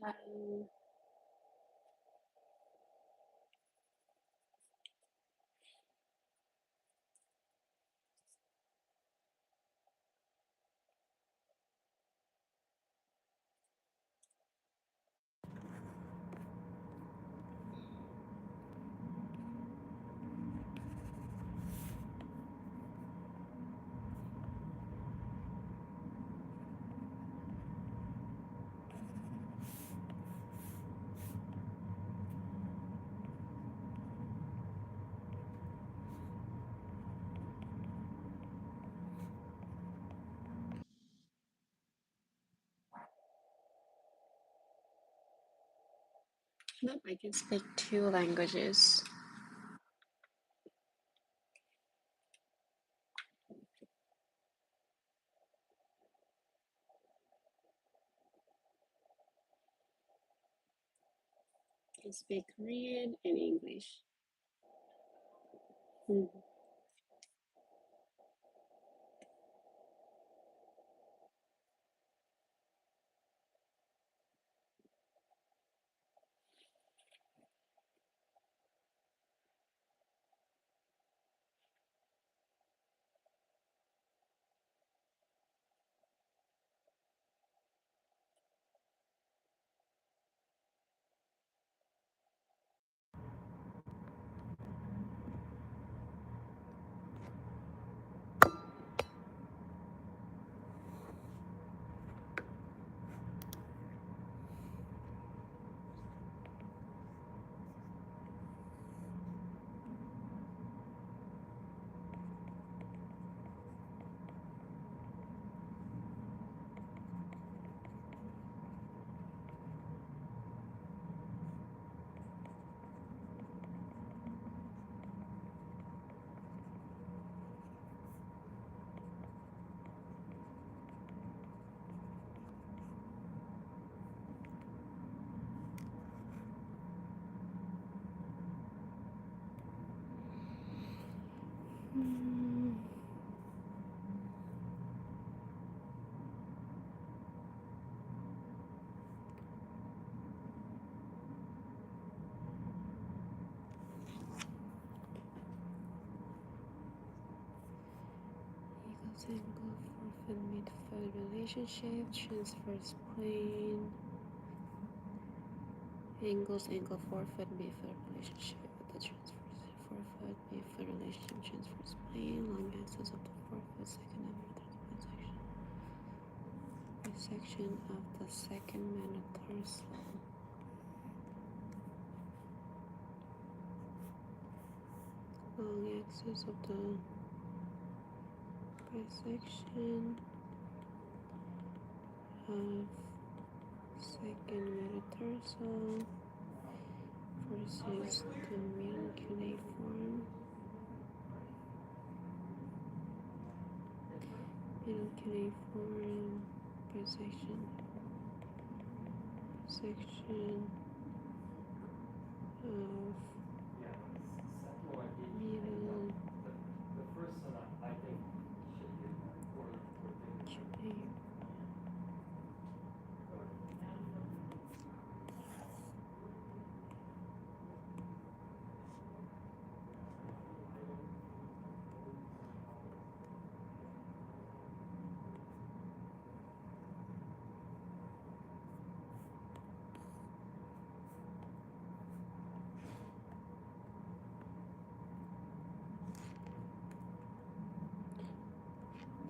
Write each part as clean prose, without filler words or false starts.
Um, nope, I can speak 2 languages. I can speak Korean and English. Mhm. Mm. Equals angle, forfeit midfield relationship, transfers plane. Angles, angle, forfeit midfield relationship. The transfers forfeit midfield relationship, transfers plane. Long axis of the forfeit, second and third section. Bisection of the second metatarsal. Long axis of the bisection of second metatarsal versus the middle cuneiform. Middle cuneiform bisection. Section of middle cuneiform.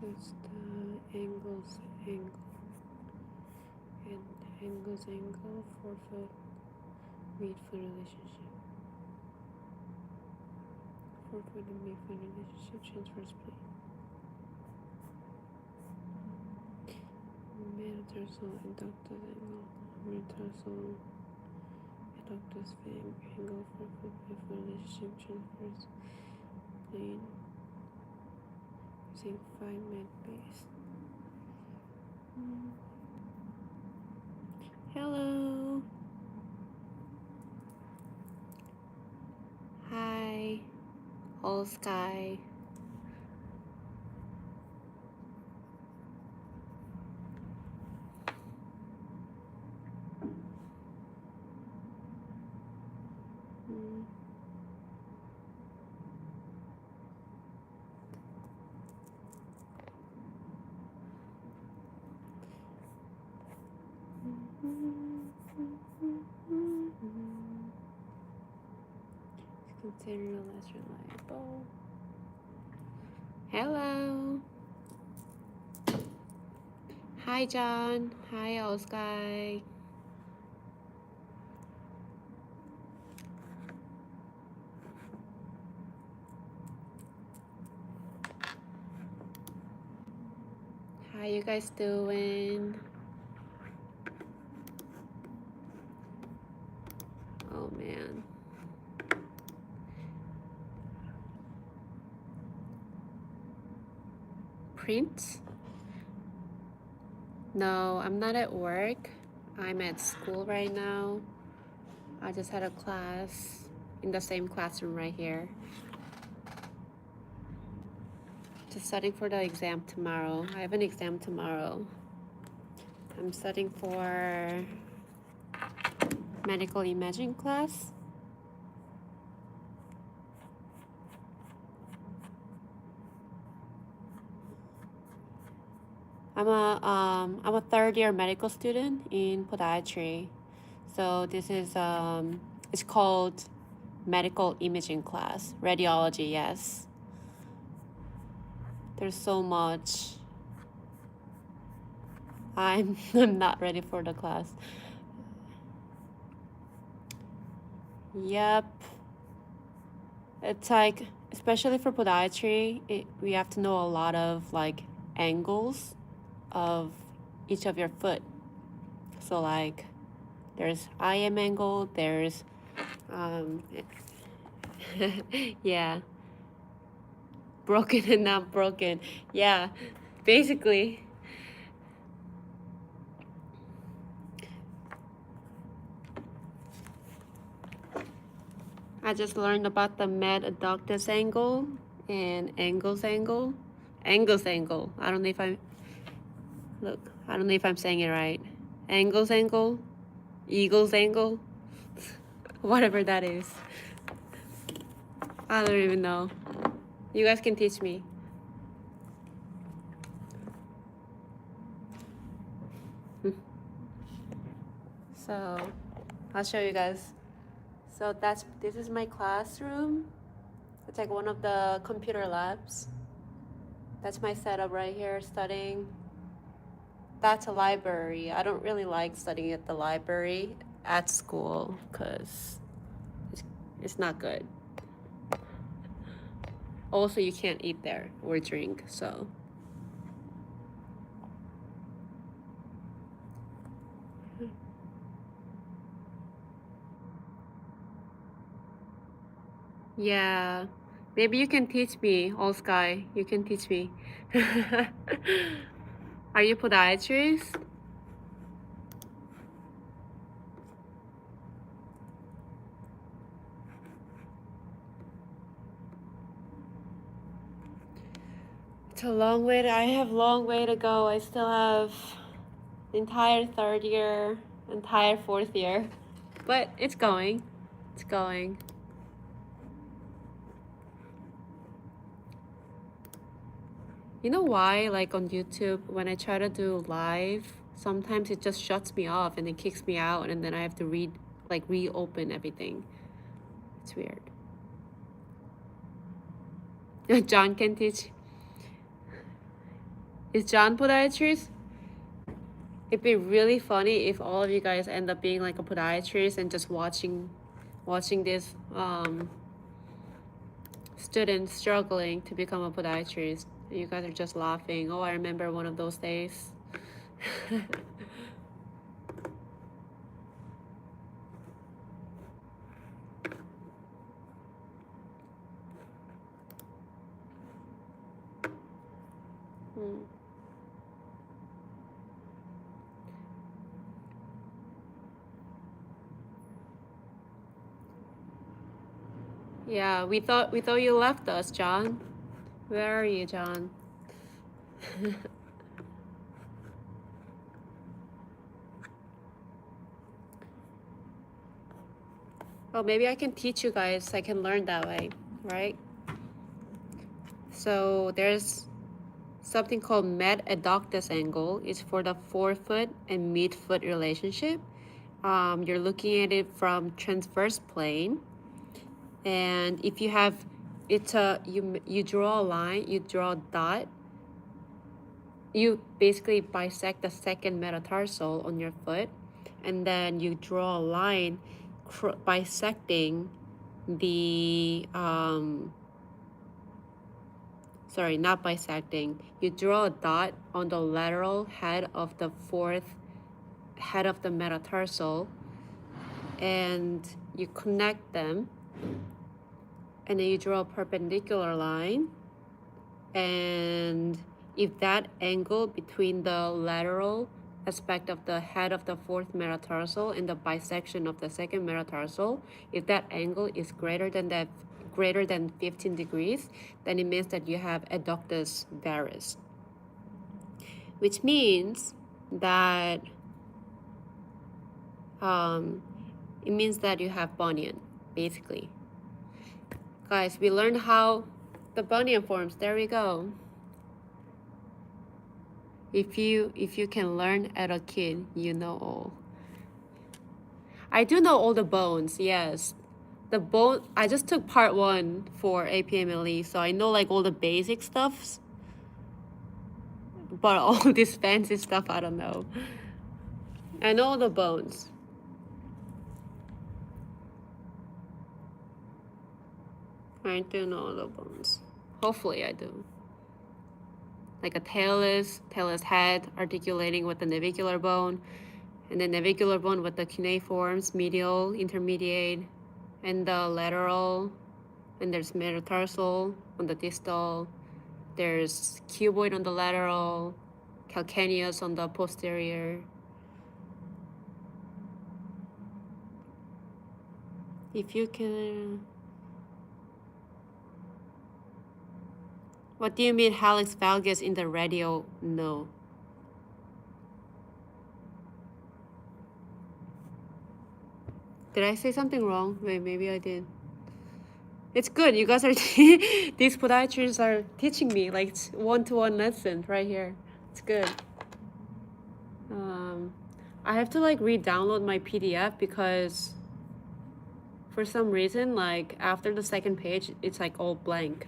That's the angles angle. And angles angle, forfeit midfoot relationship. Forfeit and midfoot relationship, transverse plane. Metatarsal adductus angle. Metatarsal adductus angle, forfeit midfoot relationship, transverse plane. Using 5 med base. Hello. Hi. All sky. Consider less reliable. Hello. Hi, John. Hi, Oscar. How you guys doing? Oh, man. Print? No, I'm not at work. I'm at school right now. I just had a class in the same classroom right here. Just studying for the exam tomorrow. I have an exam tomorrow. I'm studying for medical imaging class. I'm a third year medical student in podiatry. So this is it's called medical imaging class. Radiology, yes. There's so much. I'm not ready for the class. Yep. It's like, especially for podiatry, we have to know a lot of like angles of each of your foot. So like there's IM angle, there's yeah, broken and not broken. Yeah, basically. I just learned about the med adductus angle and angles angle. Angles angle. I don't know if I'm saying it right. Angles angle, eagles angle, whatever that is. I don't even know. You guys can teach me. So I'll show you guys. So this is my classroom. It's like one of the computer labs. That's my setup right here, studying. That's a library. I don't really like studying at the library at school because it's not good. Also, you can't eat there or drink, so. Yeah, maybe you can teach me, All Sky. You can teach me. Are you podiatrist? It's a long way. I have long way to go. I still have the entire third year, entire fourth year, but it's going. It's going. You know why, like on YouTube, when I try to do live, sometimes it just shuts me off and it kicks me out, and then I have to reopen everything. It's weird. John can teach. Is John podiatrist? It'd be really funny if all of you guys end up being like a podiatrist and just watching this student struggling to become a podiatrist. You guys are just laughing. Oh, I remember one of those days. Yeah, we thought you left us, John. Where are you, John? Oh, maybe I can teach you guys. I can learn that way, right? So there's something called med adductus angle. It's for the forefoot and midfoot relationship. You're looking at it from transverse plane. And if you have you draw a line, you draw a dot, you basically bisect the second metatarsal on your foot, and then you draw a line bisecting the sorry, not bisecting. You draw a dot on the lateral head of the fourth head of the metatarsal, and you connect them, and then you draw a perpendicular line. And if that angle between the lateral aspect of the head of the fourth metatarsal and the bisection of the second metatarsal, if that angle is greater than 15 degrees, then it means that you have adductus varus, which means that it means that you have bunion, basically. Guys, we learned how the bunion forms. There we go. If you can learn at a kid, you know all. I do know all the bones, yes. The bone, I just took part 1 for APMLE, so I know like all the basic stuffs. But all this fancy stuff, I don't know. I know all the bones. I do know all the bones. Hopefully I do. Like a talus head articulating with the navicular bone, and the navicular bone with the cuneiforms, medial, intermediate, and the lateral, and there's metatarsal on the distal, there's cuboid on the lateral, calcaneus on the posterior. If you can... What do you mean hallux valgus in the radial? No. Did I say something wrong? Wait, maybe I did. It's good. You guys are these podiatrists are teaching me like one-to-one lessons right here. It's good. I have to like re-download my PDF because for some reason, like after the second page, it's like all blank.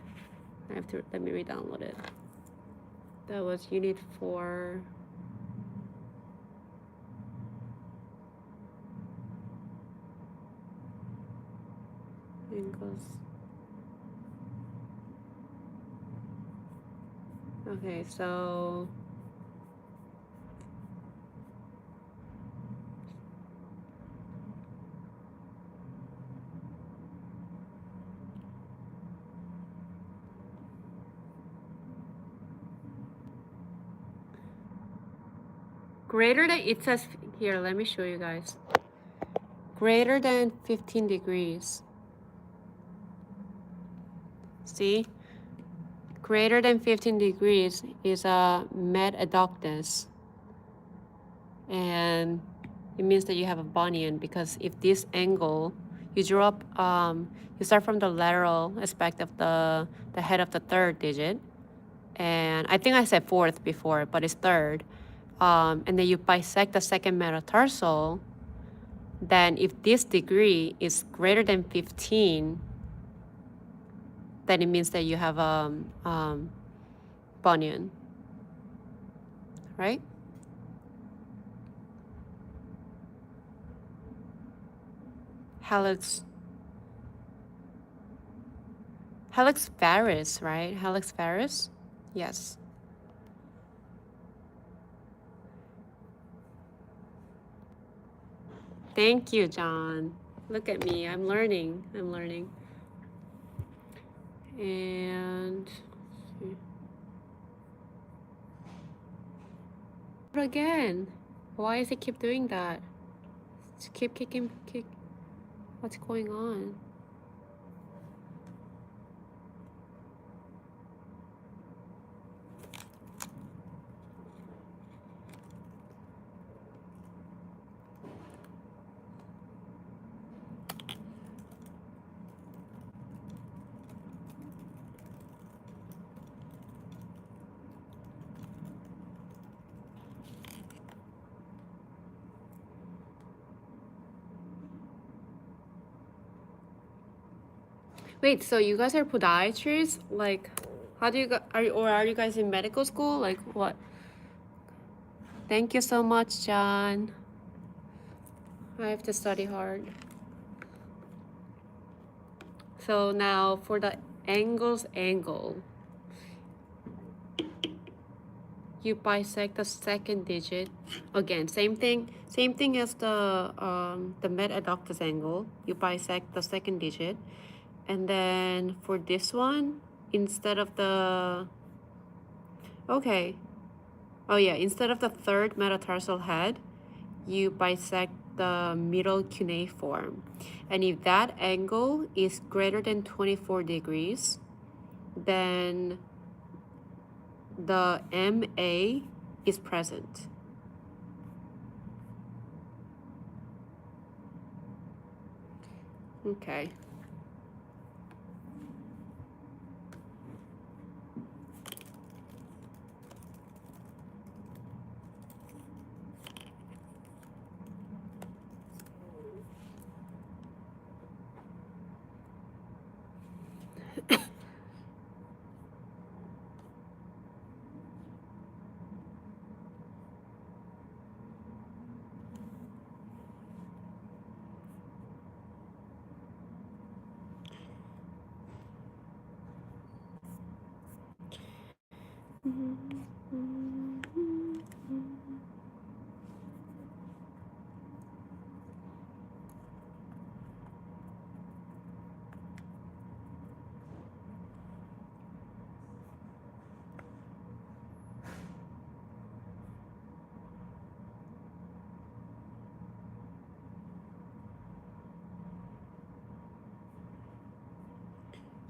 I have to, let me re-download it. That was unit 4. Angles. Okay, so greater than, it says here, let me show you guys. Greater than 15 degrees. See? Greater than 15 degrees is a med adductus. And it means that you have a bunion, because if this angle, you draw up, you start from the lateral aspect of the head of the third digit. And I think I said fourth before, but it's third. And then you bisect the second metatarsal. Then if this degree is greater than 15, then it means that you have a bunion, right? Hallux varus, right? Hallux varus? Yes. Thank you, John. Look at me, I'm learning. And again, why does it keep doing that? Just keep kicking. What's going on? Wait, so you guys are podiatrists? Like, how do you go? Are you guys in medical school? Like what? Thank you so much, John. I have to study hard. So now for the angle, you bisect the second digit. Again, same thing as the med adductus angle. You bisect the second digit, and then for this one, instead of the okay, oh yeah, instead of the third metatarsal head, you bisect the middle cuneiform. And if that angle is greater than 24 degrees, then the MA is present. Okay.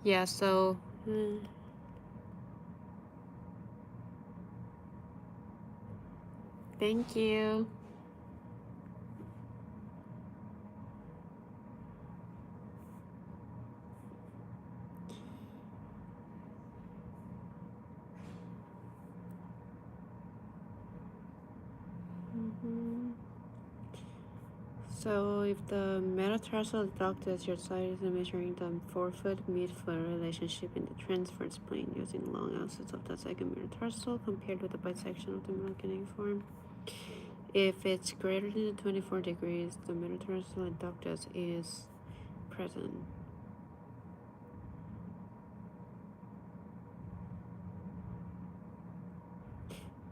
Yeah, so thank you. So if the metatarsal adductus, your side is measuring the forefoot midfoot relationship in the transverse plane using long axis of the second metatarsal compared with the bisection of the middle cuneiform. If it's greater than 24 degrees, the metatarsal adductus is present.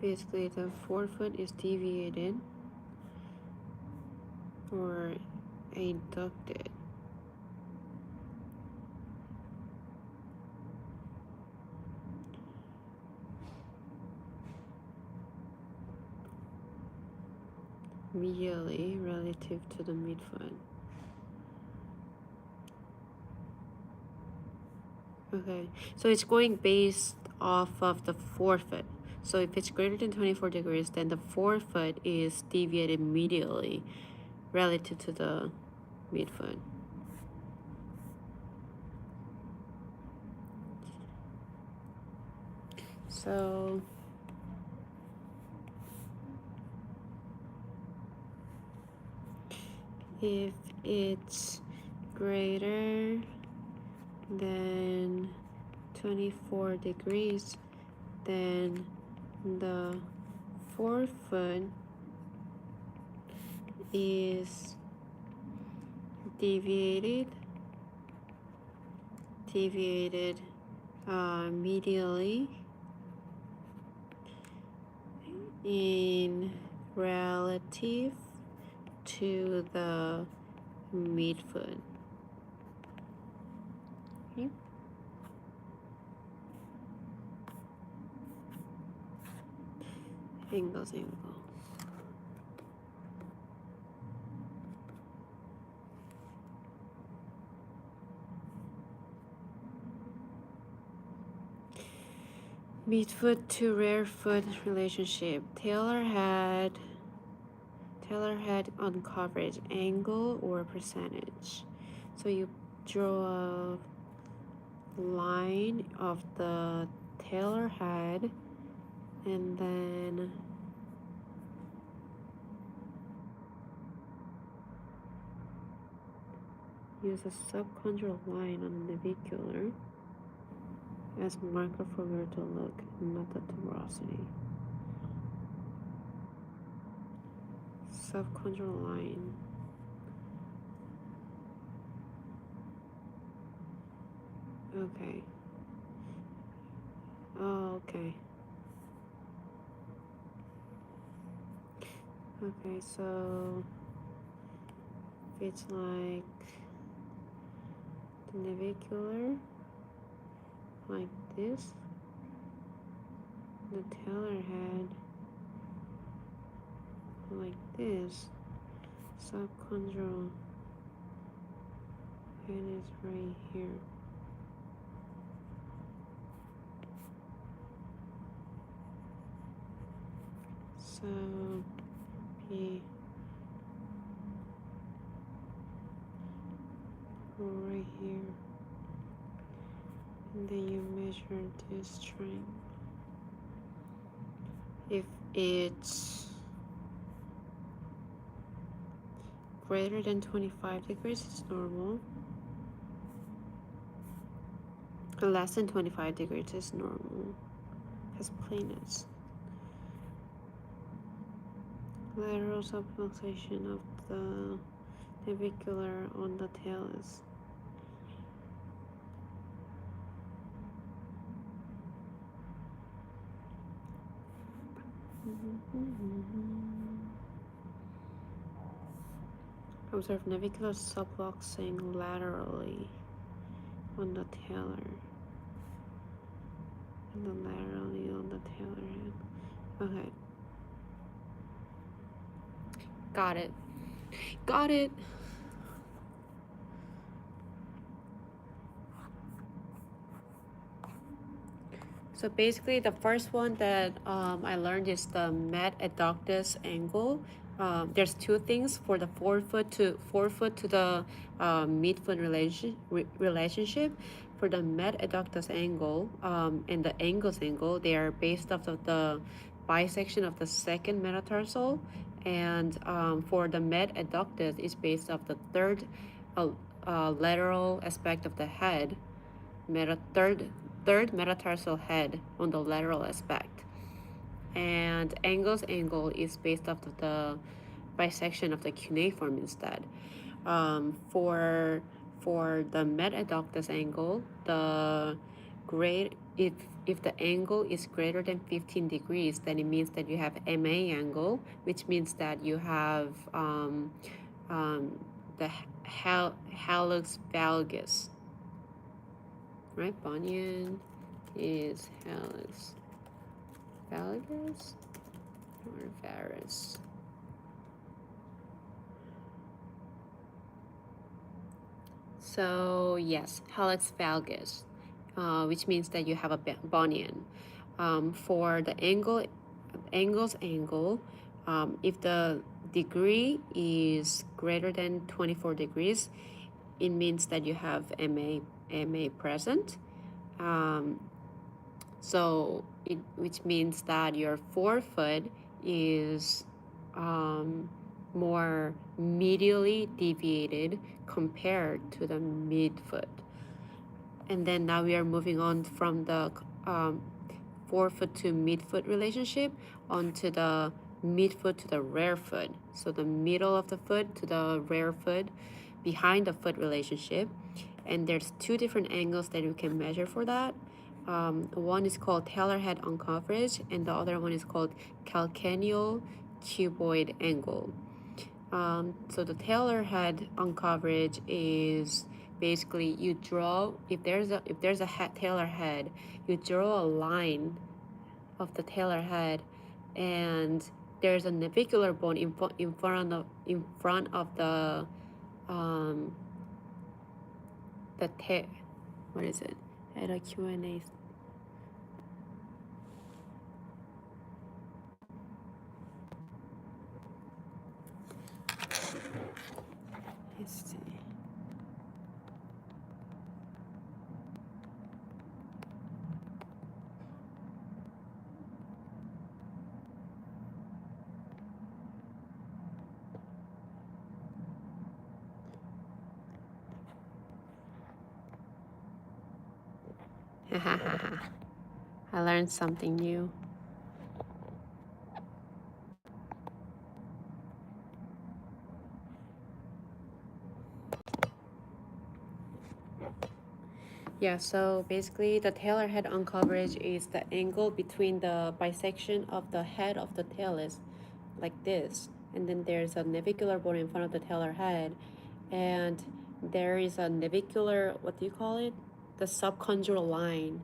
Basically, the forefoot is deviated or adducted. Medially relative to the midfoot. Okay, so it's going based off of the forefoot. So if it's greater than 24 degrees, then the forefoot is deviated medially relative to the midfoot. So if it's greater than 24 degrees, then the forefoot is deviated medially in relative to the midfoot. Okay. Angle. Midfoot to rear foot relationship. Taylor had on coverage angle or percentage. So you draw a line of the Taylor head and then use a subchondral line on the navicular as marker for where to look, not the tuberosity. Subchondral line. Okay. Oh, okay. Okay, so it's like the navicular, like this, the tailor head, like this, subchondral head is right here. So P right here, and then you measure this strength. If it's greater than 25 degrees, it's normal. Less than 25 degrees is normal. Has plainness. Lateral subluxation of the navicular on the talus. Observe navicular subluxing laterally on the tailor. And then laterally on the tailor head. Okay. Got it. Got it. So basically, the first one that I learned is the med-adductus angle. There's two things for the forefoot to the midfoot relationship. For the med-adductus angle and the angles angle, they are based off of the bisection of the second metatarsal, and for the med-adductus, it's based off the third lateral aspect of the head, third metatarsal head on the lateral aspect. And angles angle is based off of the bisection of the cuneiform instead. For the med-adductus angle, the grade if the angle is greater than 15 degrees, then it means that you have MA angle, which means that you have the hallux valgus. Right, bunion is hallux valgus or varus. So yes, hallux valgus, which means that you have a bunion. For the angles angle, if the degree is greater than 24 degrees, it means that you have MA present. So which means that your forefoot is more medially deviated compared to the midfoot. And then now we are moving on from the forefoot to midfoot relationship onto the midfoot to the rear foot. So the middle of the foot to the rear foot, behind the foot relationship. And there's two different angles that you can measure for that. One is called tailor head uncoverage, and the other one is called calcaneal cuboid angle. So the tailor head uncoverage is basically you draw, if there's a tailor head, you draw a line of the tailor head, and there's a navicular bone in front of the what is it? At a Q&A. Let's see. I learned something new. Yeah, so basically the tailor head uncoverage is the angle between the bisection of the head of the talus, like this. And then there's a navicular bone in front of the tailor head. And there is a navicular, what do you call it? The subconjural line.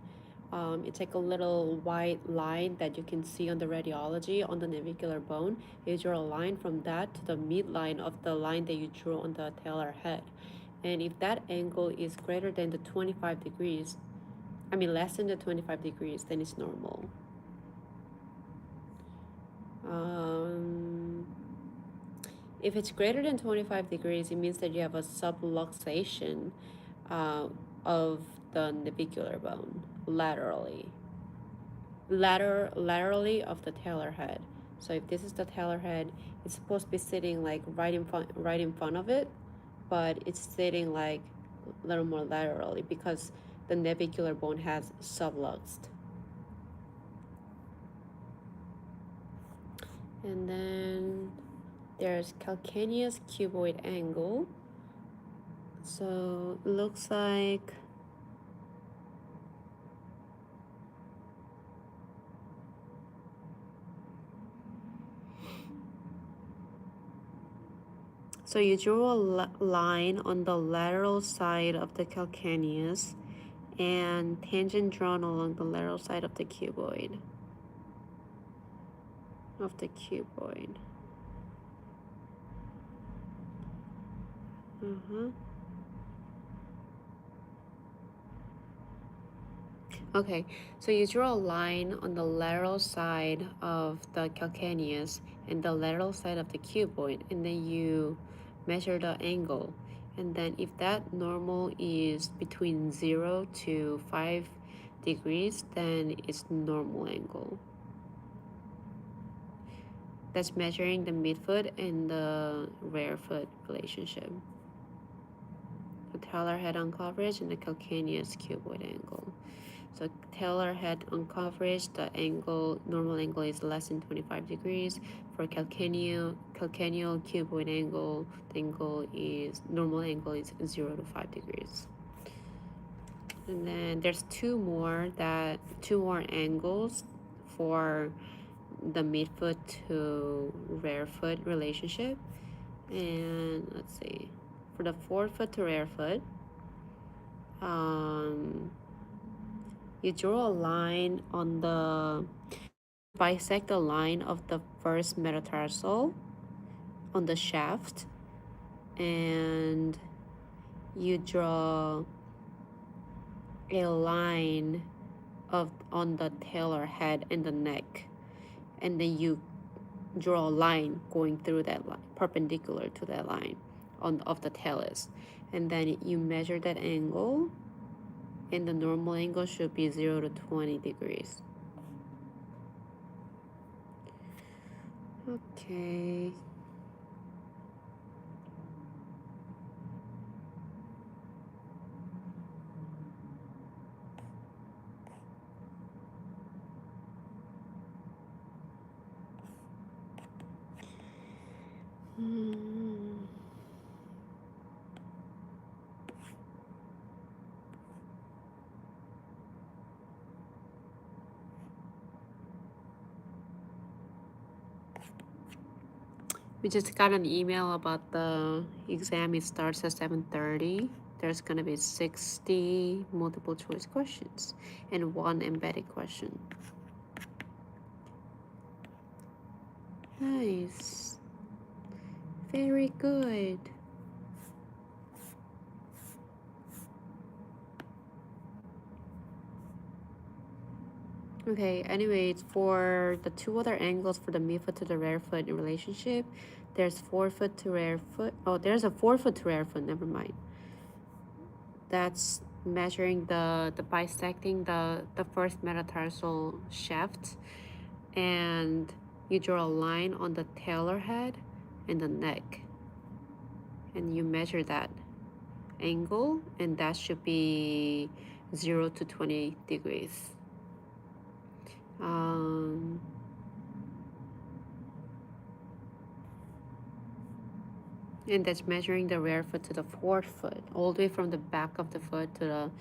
It's like a little white line that you can see on the radiology on the navicular bone. You draw a line from that to the midline of the line that you drew on the tailor head. And if that angle is greater than the 25 degrees, I mean less than the 25 degrees, then it's normal. If it's greater than 25 degrees, it means that you have a subluxation of the navicular bone laterally. Laterally of the tailor head. So if this is the tailor head, it's supposed to be sitting like right in front of it, but it's sitting like a little more laterally because the navicular bone has subluxed. And then there's calcaneus cuboid angle. So it looks like so you draw a line on the lateral side of the calcaneus and tangent drawn along the lateral side of the cuboid. Okay, so you draw a line on the lateral side of the calcaneus and the lateral side of the cuboid, and then you measure the angle. And then if that normal is between 0 to 5 degrees, then it's normal angle. That's measuring the midfoot and the rear foot relationship. The talar head uncoverage and the calcaneus cuboid angle. So talar head uncoverage, the angle, normal angle is less than 25 degrees. For calcaneal cuboid angle, the normal angle is 0 to 5 degrees. And then there's two more angles for the midfoot to rear foot relationship. And let's see, for the forefoot to rear foot, you draw a line on bisect the line of the first metatarsal on the shaft, and you draw a line on the talar head and the neck, and then you draw a line going through that line, perpendicular to that line of the talus, and then you measure that angle, and the normal angle should be 0 to 20 degrees. Okay. We just got an email about the exam. It starts at 7:30. There's gonna be 60 multiple choice questions and 1 embedded question. Nice. Very good. Okay, anyways, for the two other angles for the midfoot to the rear foot in relationship, there's forefoot to rear foot. Oh, there's a forefoot to rear foot, never mind. That's measuring the bisecting the first metatarsal shaft, and you draw a line on the talar head and the neck, and you measure that angle, and that should be 0 to 20 degrees. And that's measuring the rear foot to the forefoot, all the way from the back of the foot to the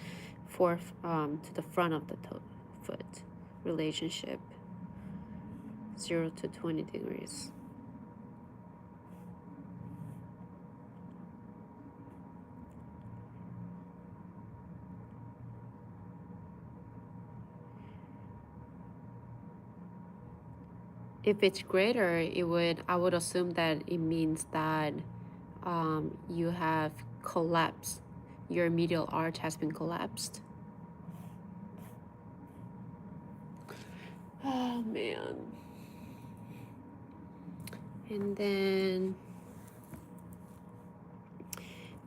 to the front of the foot relationship, 0 to 20 degrees. If it's greater, I would assume that it means that you have collapsed. Your medial arch has been collapsed. Oh man. And then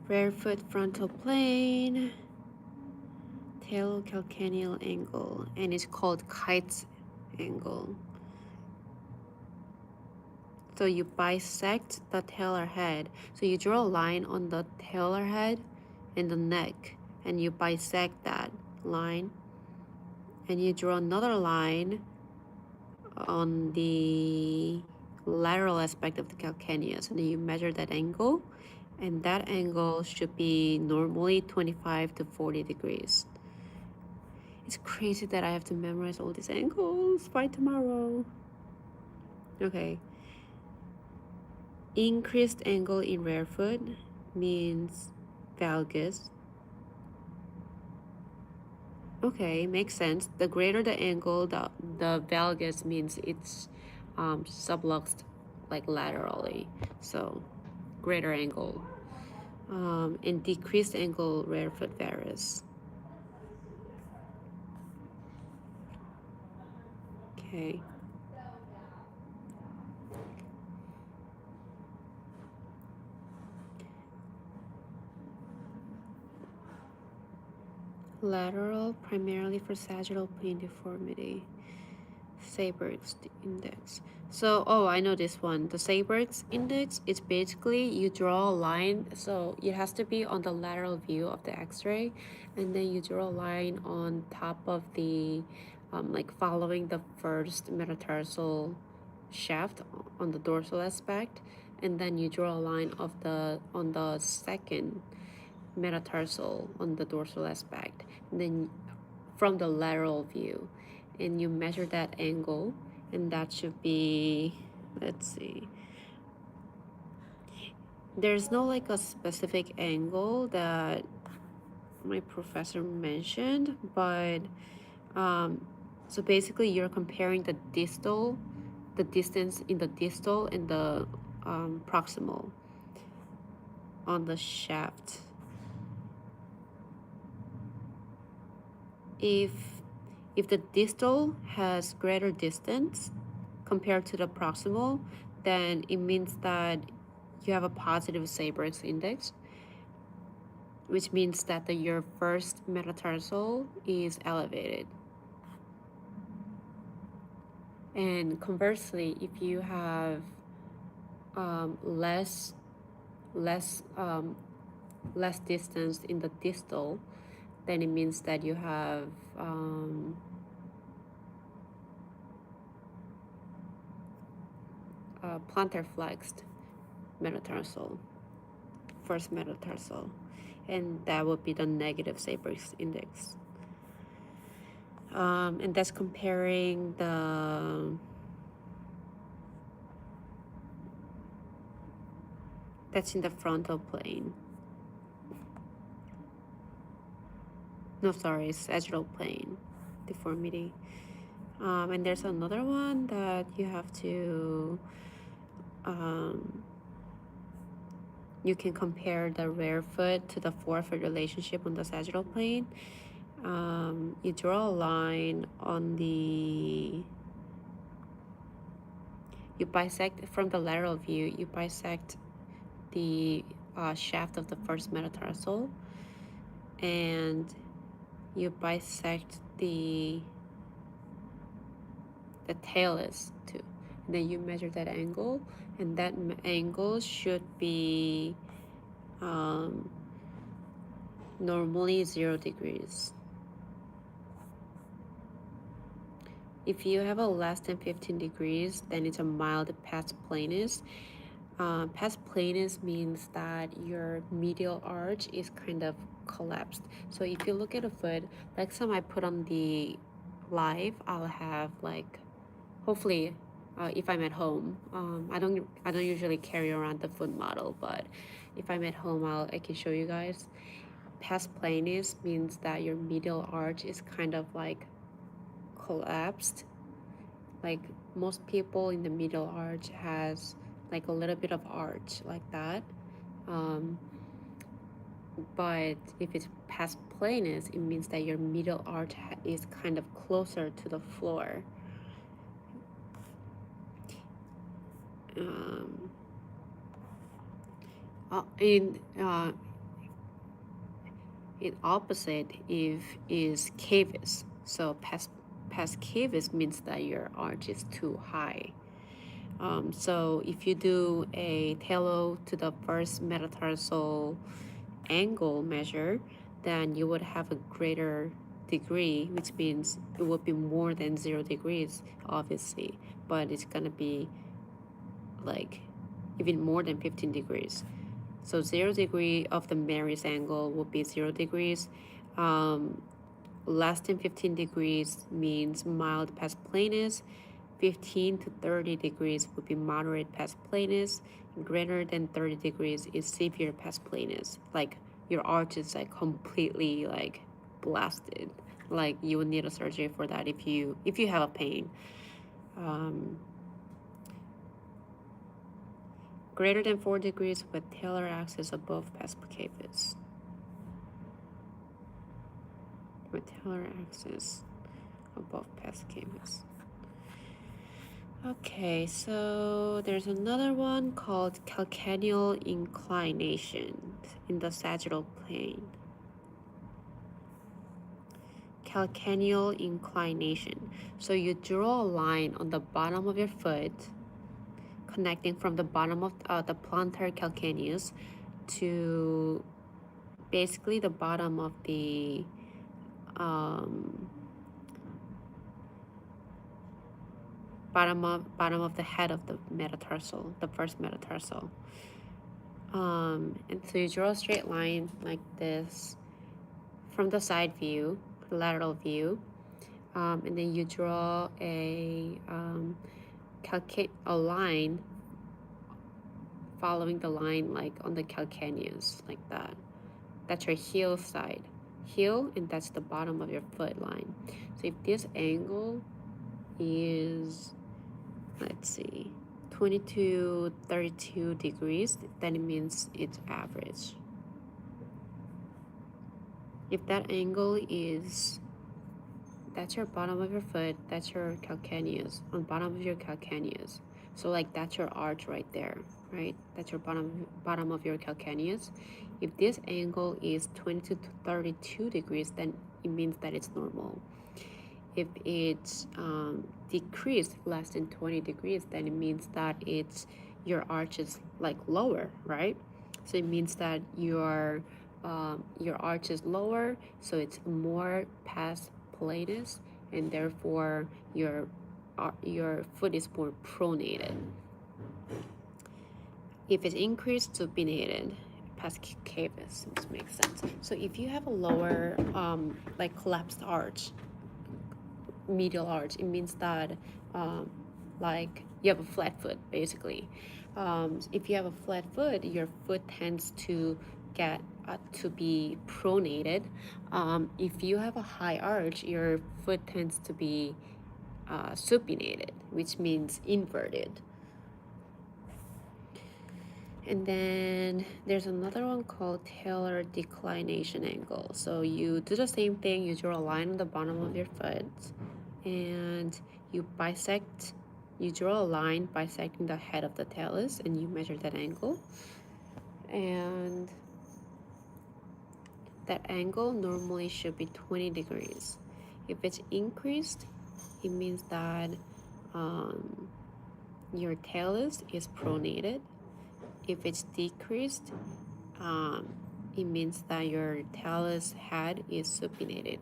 rear foot frontal plane, talocalcaneal angle, and it's called Kite's angle. So you bisect the talar head. So you draw a line on the talar head and the neck, and you bisect that line, and you draw another line on the lateral aspect of the calcaneus, and then you measure that angle, and that angle should be normally 25 to 40 degrees. It's crazy that I have to memorize all these angles by tomorrow. Okay. Increased angle in rear foot means valgus. Okay, makes sense. The greater the angle, the valgus means it's subluxed like laterally. So greater angle. And decreased angle rear foot varus. Okay. Lateral, primarily for sagittal plane deformity. Seiberg's index. So, I know this one. The Seiberg's index is basically you draw a line. So it has to be on the lateral view of the X-ray, and then you draw a line on top of the, like following the first metatarsal shaft on the dorsal aspect, and then you draw a line on the second metatarsal on the dorsal aspect, and then from the lateral view, and you measure that angle, and that should be, let's see, there's no like a specific angle that my professor mentioned, but so basically you're comparing the distance in the distal and the proximal on the shaft. If the distal has greater distance compared to the proximal, then it means that you have a positive Seiberg's index, which means that your first metatarsal is elevated. And conversely, if you have less distance in the distal, then it means that you have plantar flexed metatarsal, first metatarsal, and that would be the negative Seiberg's index. And that's comparing that's in the frontal plane. No, sorry, sagittal plane deformity. And there's another one that you have to, you can compare the rear foot to the forefoot relationship on the sagittal plane. You draw a line on you bisect from the lateral view, you bisect the shaft of the first metatarsal, and you bisect the talus too. And then you measure that angle, and that angle should be normally 0 degrees. If you have a less than 15 degrees, then it's a mild past planus. Past planus means that your medial arch is kind of collapsed. So if you look at a foot, next time I put on the live, I'll have like, hopefully, if I'm at home, I don't usually carry around the foot model, but if I'm at home, I can show you guys. Past planus means that your medial arch is kind of like collapsed. Like most people in the middle arch has like a little bit of arch like that. But if it's past planus, it means that your middle arch is kind of closer to the floor. In opposite if is cavus. So past cavus means that your arch is too high. So if you do a talo to the first metatarsal angle measure, then you would have a greater degree, which means it would be more than 0 degrees, obviously, but it's gonna be like even more than 15 degrees. So 0 degree of the Mary's angle would be 0 degrees. Less than 15 degrees means mild past planus. 15 to 30 degrees would be moderate past planus. Greater than 30 degrees is severe past planus. Like your arch is like completely like blasted. Like you would need a surgery for that if you have a pain. Greater than 4 degrees with talar axis above past cavus. With talar axis above past cavus. Okay, so there's another one called calcaneal inclination in the sagittal plane. Calcaneal inclination. So you draw a line on the bottom of your foot, connecting from the bottom of the plantar calcaneus to basically the bottom of the bottom of the head of the metatarsal, the first metatarsal. And so you draw a straight line like this from the side view, the lateral view, and then you draw a line following the line like on the calcaneus, like that. That's your heel side, heel, and that's the bottom of your foot line. So if this angle is, let's see, 22, 32 degrees, then it means it's average. If that angle is, that's your bottom of your foot, that's your calcaneus, on bottom of your calcaneus. So like that's your arch right there, right? That's your bottom of your calcaneus. If this angle is 22 to 32 degrees, then it means that it's normal. If it's decreased less than 20 degrees, then it means that it's your arch is like lower, right? So it means that your arch is lower, so it's more past planus, and therefore your foot is more pronated. If it's increased, supinated, past cavus, which makes sense. So if you have a lower like collapsed arch, medial arch, it means that like you have a flat foot basically. If you have a flat foot, your foot tends to get to be pronated. If you have a high arch, your foot tends to be supinated, which means inverted. And then there's another one called talar declination angle. So you do the same thing, you draw a line on the bottom of your foot, and you draw a line bisecting the head of the talus, and you measure that angle. And that angle normally should be 20 degrees. If it's increased, it means that your talus is pronated. If it's decreased, it means that your talus head is supinated.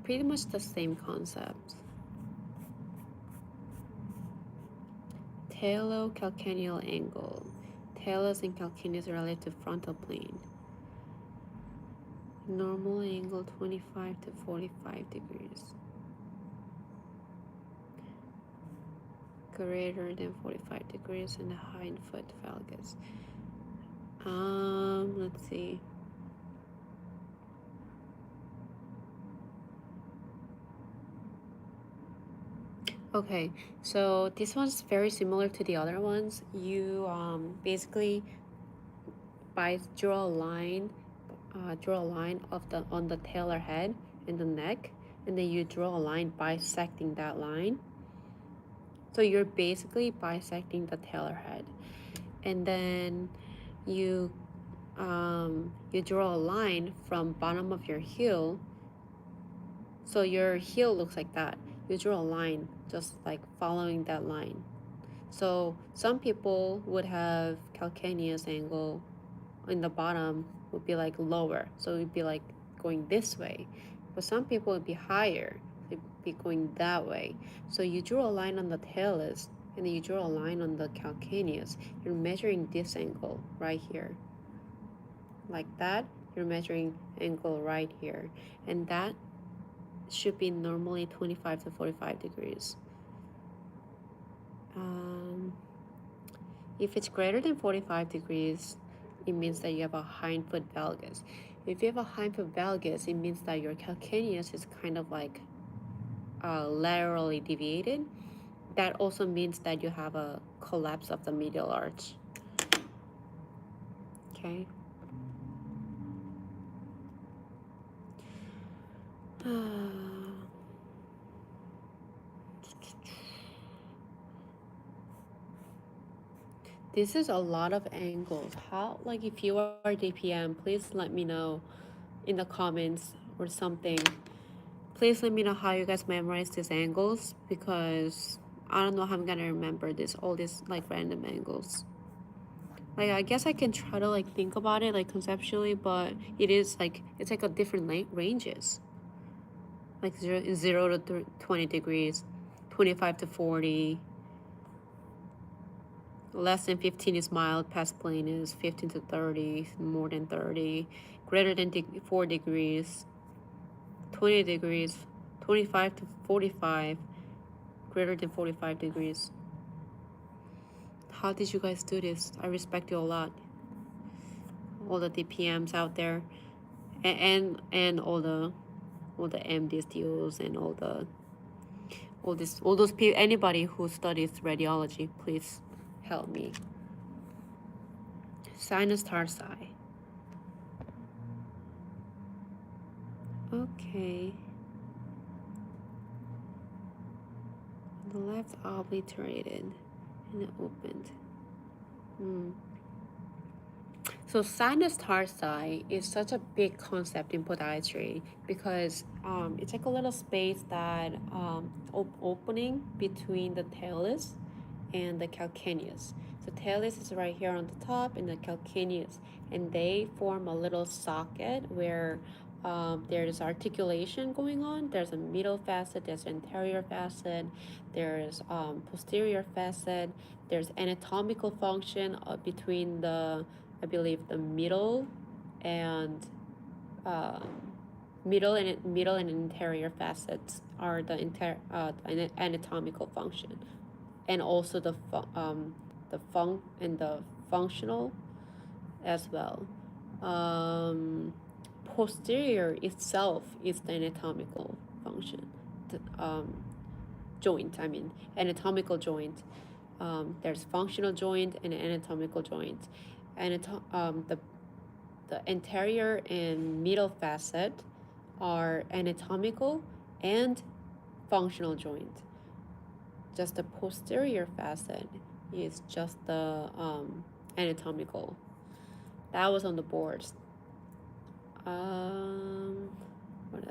Pretty much the same concept. Talocalcaneal angle. Talus and calcaneus relative to frontal plane. Normal angle 25 to 45 degrees. Greater than 45 degrees in the hindfoot valgus. Let's see. Okay, so this one's very similar to the other ones. You basically draw a line of the on the tail or head and the neck, and then you draw a line bisecting that line. So you're basically bisecting the tail or head, and then you draw a line from bottom of your heel. So your heel looks like that. You draw a line just like following that line. So some people would have calcaneus angle in the bottom would be like lower, so it would be like going this way, but some people would be higher, it'd be going that way. So you draw a line on the talus and then you draw a line on the calcaneus. You're measuring this angle right here like that. You're measuring angle right here, and that should be normally 25 to 45 degrees. If it's greater than 45 degrees, it means that you have a hindfoot valgus. If you have a hindfoot valgus, it means that your calcaneus is kind of like laterally deviated. That also means that you have a collapse of the medial arch. Okay. This is a lot of angles. How, like, if you are DPM, please let me know in the comments or something. Please let me know how you guys memorize these angles, because I don't know how I'm gonna remember all these like random angles. Like, I guess I can try to like think about it like conceptually, but it's like a different ranges. Like 0 to 20 degrees, 25 to 40. Less than 15 is mild, past plane is 15 to 30, more than 30, greater than 4 degrees, 20 degrees, 25 to 45, greater than 45 degrees. How did you guys do this? I respect you a lot. All the DPMs out there, and all the MDSTOs and all those people, anybody who studies radiology, please help me. Sinus tarsi. Okay. The left obliterated and it opened. So sinus tarsi is such a big concept in podiatry because it's like a little space that opening between the talus and the calcaneus. So talus is right here on the top, and the calcaneus, and they form a little socket where there's articulation going on. There's a middle facet, there's anterior facet, there's posterior facet, there's anatomical function between the, I believe, the middle and interior facets are the anatomical function, and also the functional as well. Posterior itself is the anatomical function, joint. I mean, anatomical joint. There's functional joint and anatomical joint, and the anterior and middle facet are anatomical and functional joint. Just the posterior facet is just the anatomical. That was on the boards. What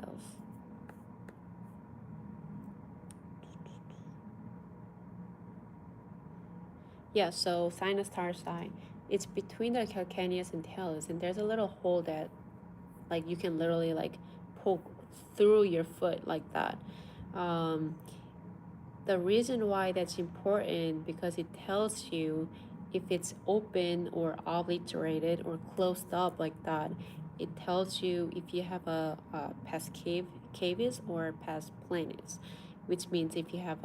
else? Yeah, so sinus tarsi, it's between the calcaneus and talus, and there's a little hole that, like, you can literally like poke through your foot like that. The reason why that's important because it tells you if it's open or obliterated or closed up like that. It tells you if you have a pes cavus or pes planus, which means if you have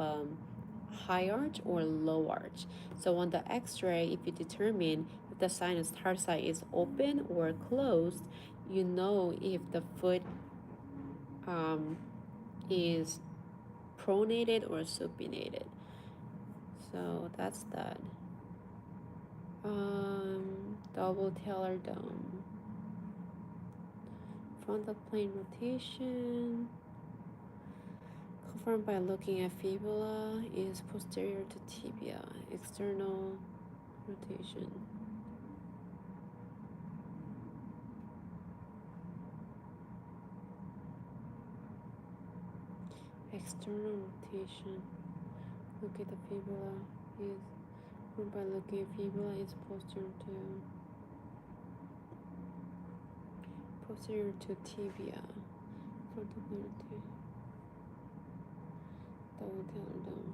high arch or low arch. So on the x-ray, if you determine if the sinus tarsi is open or closed, you know if the foot is pronated or supinated. So that's that. Double talar dome. Frontal plane rotation. Confirmed by looking at fibula is posterior to tibia. External rotation. External rotation. Look at the fibula is confirmed by looking at fibula is posterior to tibia. Frontal plane rotation. Double talar dome.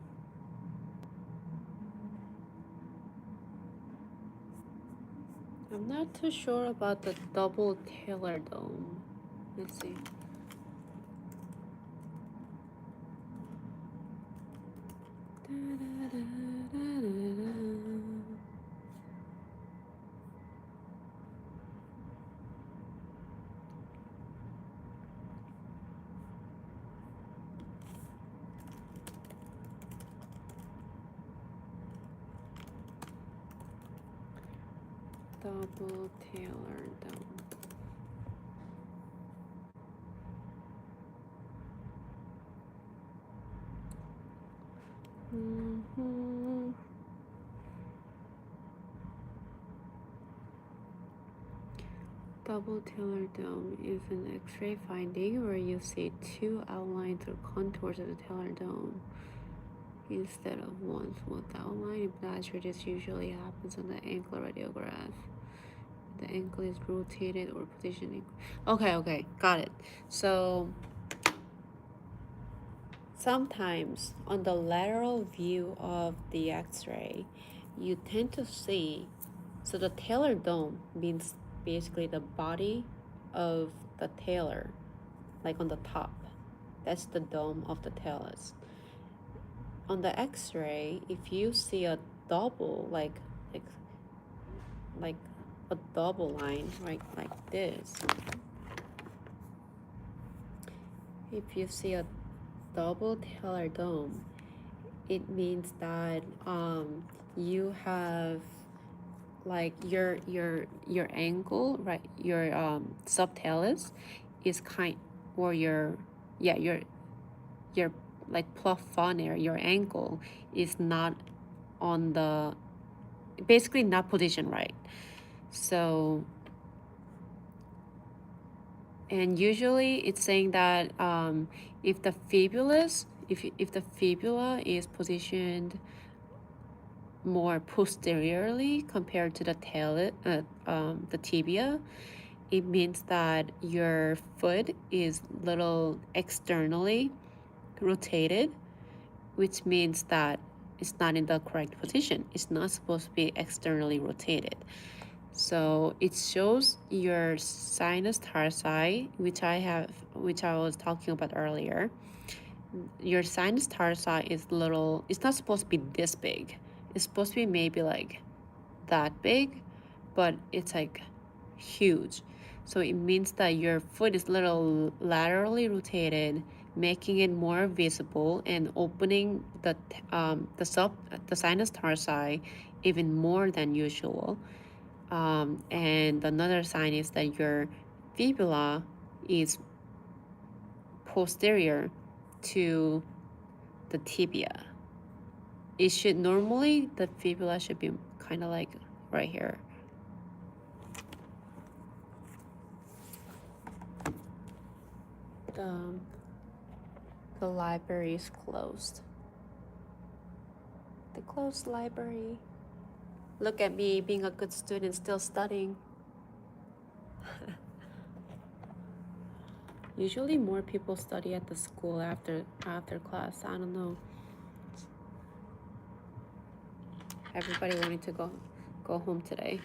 I'm not too sure about the double talar dome. Let's see. Double talar dome. Double talar dome is an X-ray finding where you see two outlines or contours of the talar dome instead of one smooth outline. In plastic, this usually happens on the ankle radiograph. The ankle is rotated or positioning. Okay, got it. So sometimes on the lateral view of the X-ray, you tend to see, so the talar dome means basically the body of the talar, like on the top. That's the dome of the talus. On the X-ray, if you see a double, like a double line, right, like this. If you see a double talar dome, it means that you have like your ankle, right, your subtalus is or your like plafond, your ankle is not on the, basically not positioned right. So, and usually it's saying that if the fibula is positioned more posteriorly compared to the the tibia, it means that your foot is little externally rotated, which means that it's not in the correct position. It's not supposed to be externally rotated. So it shows your sinus tarsi, which I was talking about earlier. Your sinus tarsi is little, it's not supposed to be this big. It's supposed to be maybe like that big, but it's like huge. So it means that your foot is little laterally rotated, making it more visible and opening the sinus tarsi even more than usual. And another sign is that your fibula is posterior to the tibia. It should normally, the fibula should be kind of like right here. The library is closed. The closed library. Look at me being a good student, still studying. Usually more people study at the school after class. I don't know. everybody wanted to go home today.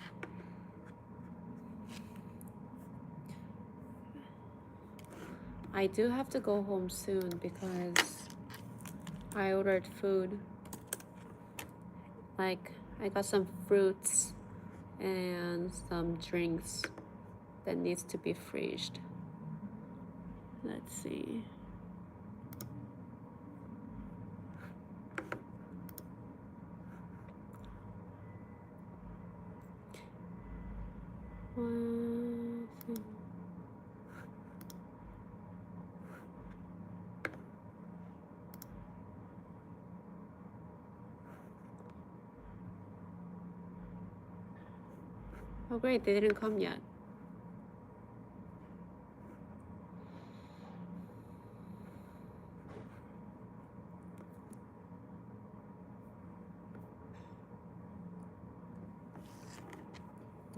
I do have to go home soon because I ordered food. Like, I got some fruits and some drinks that needs to be fridged. Let's see. Oh great, they didn't come yet.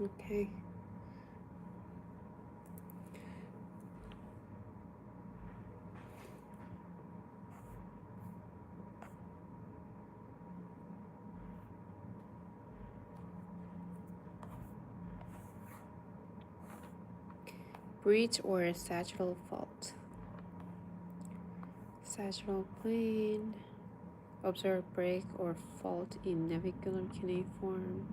Okay. Breach or a sagittal fault. Sagittal plane. Observe break or fault in navicular cuneiform.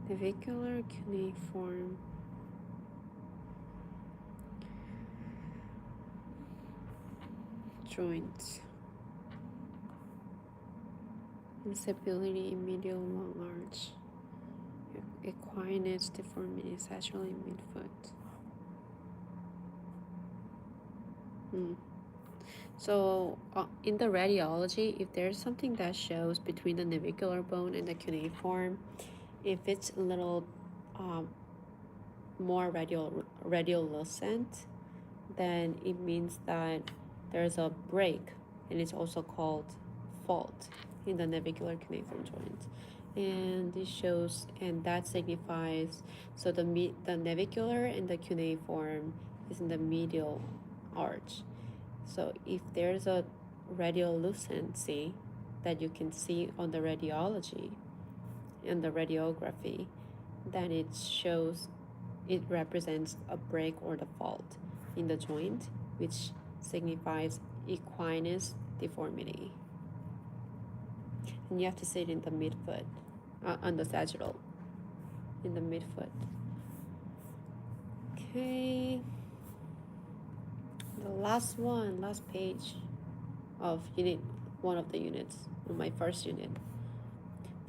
Navicular cuneiform. Joints. Instability in medial long arch. Equinus deformity, sagittal in midfoot. So in the radiology, if there's something that shows between the navicular bone and the cuneiform, if it's a little more radiolucent, then it means that there's a break, and it's also called fault in the navicular cuneiform joint. And this shows, and that signifies, so the navicular and the cuneiform is in the medial arch. So if there's a radiolucency that you can see on the radiology and the radiography, then it shows, it represents a break or the fault in the joint, which signifies equinus deformity. And you have to see it in the midfoot, on the sagittal, in the midfoot. Okay. The last page of one of the units, on my first unit,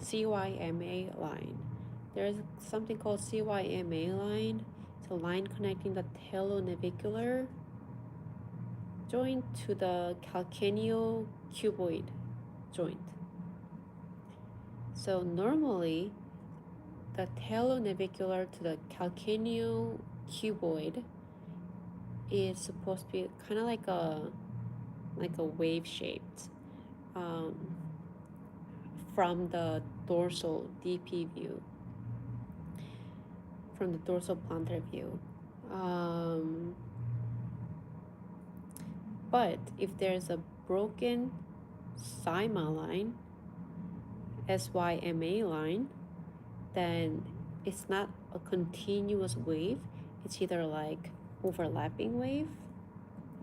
CYMA line. There's something called CYMA line. It's a line connecting the talonavicular joint to the calcaneocuboid joint. So normally, the talonavicular to the calcaneocuboid is supposed to be kind of like a wave shaped from the dorsal DP view, from the dorsal plantar view. But if there's a broken SYMA line, SYMA line, then it's not a continuous wave. It's either like overlapping wave,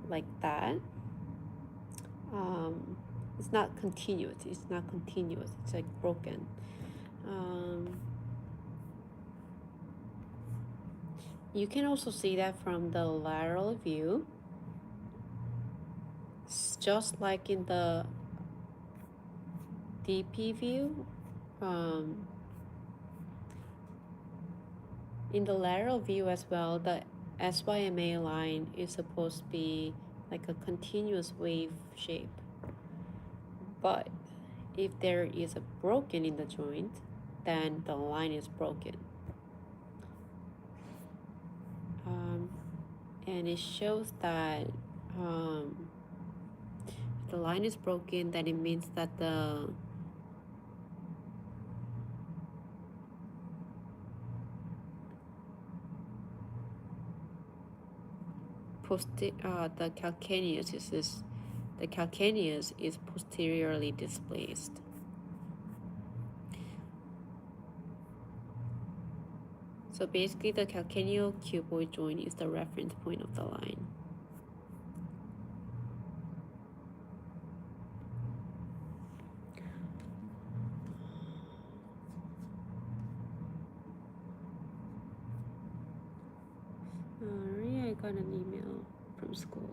like that. It's not continuous. It's like broken. You can also see that from the lateral view. It's just like in the DP view. In the lateral view as well, the SYMA line is supposed to be like a continuous wave shape. But if there is a broken in the joint, then the line is broken. And it shows that if the line is broken, then it means that the calcaneus is posteriorly displaced. So basically the calcaneal cuboid joint is the reference point of the line. Sorry, I got an email from school.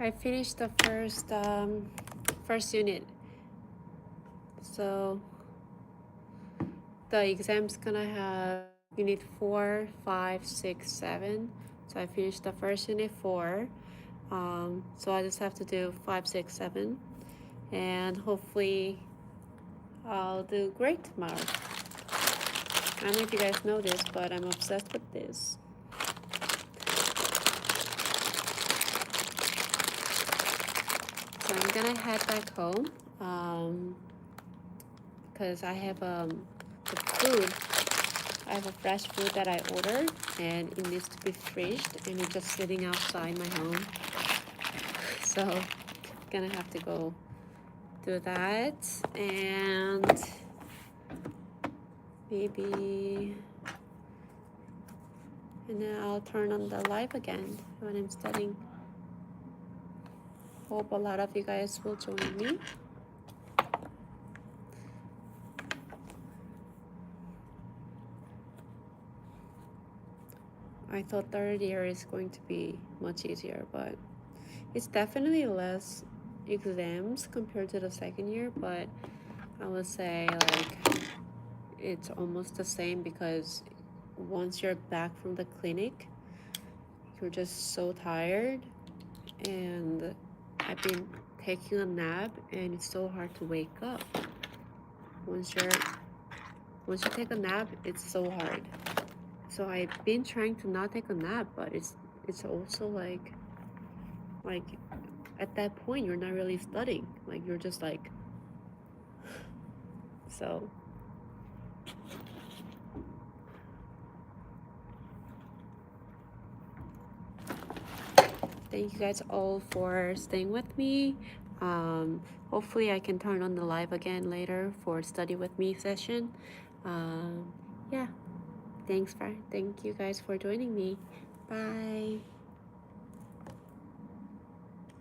I finished the first unit. So the exam's gonna have unit 4, 5, 6, 7. So I finished the first unit 4. So I just have to do 5, 6, 7. And hopefully I'll do great tomorrow. I don't know if you guys know this, but I'm obsessed with this. So I'm gonna head back home because I have the food. I have a fresh food that I ordered and it needs to be fridged and it's just sitting outside my home. So I'm gonna have to go do that and maybe and then I'll turn on the live again when I'm studying. Hope a lot of you guys will join me. I thought third year is going to be much easier, but it's definitely less exams compared to the second year, but I would say like it's almost the same because once you're back from the clinic, you're just so tired and I've been taking a nap and it's so hard to wake up. Once you take a nap, it's so hard. So I've been trying to not take a nap, but it's also like at that point you're not really studying. Like you're just like so. Thank you guys all for staying with me. Hopefully I can turn on the live again later for study with me session. Yeah, thank you guys for joining me. Bye.